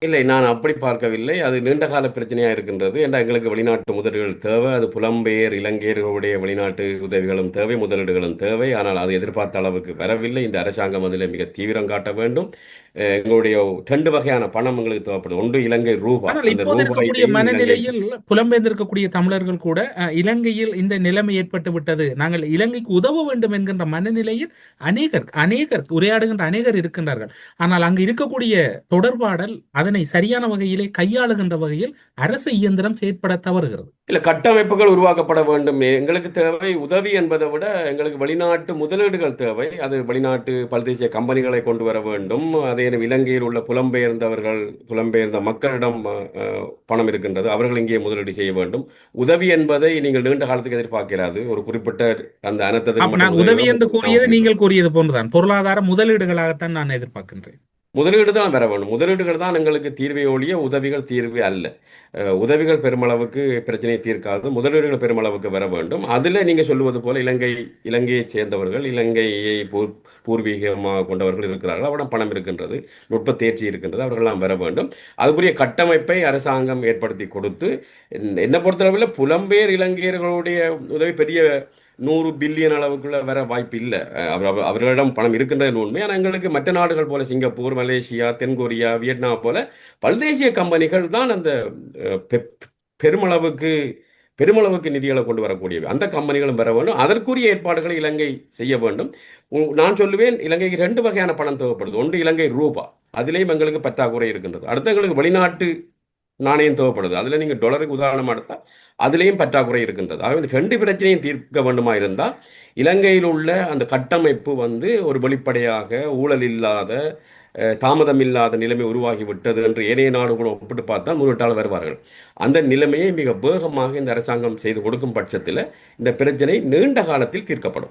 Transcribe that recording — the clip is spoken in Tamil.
இல்லை, நான் அப்படி பார்க்கவில்லை. அது நீண்டகால பிரச்சனையா இருக்கின்றது. ஏன்டா எங்களுக்கு வெளிநாட்டு முதலீடுகள் தேவை. அது புலம்பெயர் இலங்கையர்களுடைய வெளிநாட்டு உதவிகளும் தேவை, முதலீடுகளும் தேவை. ஆனால் அது எதிர்பார்த்த அளவுக்கு வரவில்லை. இந்த அரசாங்கம் அதில் மிக தீவிரம் காட்ட வேண்டும். எங்களுடைய 2 வகையான பணம் எங்களுக்கு தேவைப்படுது. ஒன்று இலங்கை ரூபா. ஆனால் அந்த இப்போது இருக்கக்கூடிய ரூபாயிலேயும் இலங்கை மனநிலையில் புலம்பெயர்ந்திருக்கக்கூடிய தமிழர்கள் கூட இலங்கையில் இந்த நிலைமை ஏற்பட்டு விட்டது, நாங்கள் இலங்கைக்கு உதவ வேண்டும் என்கின்ற மனநிலையில் அநேகர் உரையாடுகின்ற அநேகர் இருக்கின்றார்கள். ஆனால் அங்கு இருக்கக்கூடிய தொடர்பாடல் அதனை சரியான வகையிலே கையாளுகின்ற வகையில் அரசு இயந்திரம் செயற்பட தவறுகிறது. இல்ல, கட்டமைப்புகள் உருவாக்கப்பட வேண்டும். எங்களுக்கு தேவை உதவி என்பதை விட எங்களுக்கு வெளிநாட்டு முதலீடுகள் தேவை. அது வெளிநாட்டு பல்தேசிய கம்பெனிகளை கொண்டு வர வேண்டும். அதே நேரம் இலங்கையில் உள்ள புலம்பெயர்ந்த மக்களிடம் பணம் இருக்கின்றது. அவர்கள் இங்கே முதலீடு செய்ய வேண்டும். உதவி என்பதை நீங்கள் நீண்ட காலத்துக்கு எதிர்பார்க்கிறாது. ஒரு குறிப்பிட்ட அந்த அனர்த்தத்துக்கு மட்டும் நான் உதவி உதவி என்று கூறியது நீங்கள் கூறியது போன்றுதான், பொருளாதார முதலீடுகளாகத்தான் நான் எதிர்பார்க்கின்றேன். முதலீடு தான் பெற வேண்டும். முதலீடுகள் தான் எங்களுக்கு தீர்வை ஒழிய உதவிகள் தீர்வு அல்ல. உதவிகள் பெருமளவுக்கு பிரச்சனையை தீர்க்காது. முதலீடுகள் பெருமளவுக்கு வர வேண்டும். அதில் நீங்கள் சொல்லுவது போல இலங்கையைச் சேர்ந்தவர்கள், இலங்கையை பூர்வீகமாக கொண்டவர்கள் இருக்கிறார்கள். அவரிடம் பணம் இருக்கின்றது, நுட்ப தேர்ச்சி இருக்கின்றது. அவர்களெல்லாம் வர வேண்டும். அதுக்குரிய கட்டமைப்பை அரசாங்கம் ஏற்படுத்தி கொடுத்து, என்னை பொறுத்தளவில் புலம்பெயர் இலங்கையர்களுடைய உதவி பெரிய 100 பில்லியன் அளவுக்குள்ள வர வாய்ப்பு இல்லை. அவர்களிடம் பணம் இருக்கின்றது உண்மை. ஆனால் எங்களுக்கு மற்ற நாடுகள் போல சிங்கப்பூர், மலேசியா, தென்கொரியா, வியட்நாம் போல பல்தேசிய கம்பெனிகள் தான் அந்த பெருமளவுக்கு பெருமளவுக்கு நிதிகளை கொண்டு வரக்கூடியவை. அந்த கம்பெனிகளும் வர வேண்டும். அதற்குரிய ஏற்பாடுகளை இலங்கை செய்ய வேண்டும். நான் சொல்லுவேன், இலங்கைக்கு 2 வகையான பணம் தேவைப்படுது. ஒன்று இலங்கை ரூபா. அதிலேயும் எங்களுக்கு பற்றாக்குறை இருக்கின்றது. அடுத்து எங்களுக்கு வெளிநாட்டு நாணயம் தேவைப்படுது. அதில் நீங்கள் டாலருக்கு உதாரணமாக எடுத்தால் அதுலேயும் பற்றாக்குறை இருக்கின்றது. ஆகவே இந்த 2 பிரச்சனையும் தீர்க்க வேண்டுமா இருந்தால் இலங்கையில் உள்ள அந்த கட்டமைப்பு ஒரு வெளிப்படையாக ஊழல் இல்லாத, தாமதம் இல்லாத நிலைமை உருவாகி விட்டது என்று ஏனைய நாடுகளும் ஒப்பிட்டு பார்த்தால் முதலீட்டாளர் வருவார்கள். அந்த நிலைமையை மிக வேகமாக இந்த அரசாங்கம் செய்து கொடுக்கும் பட்சத்தில் இந்த பிரச்சனை நீண்ட காலத்தில் தீர்க்கப்படும்.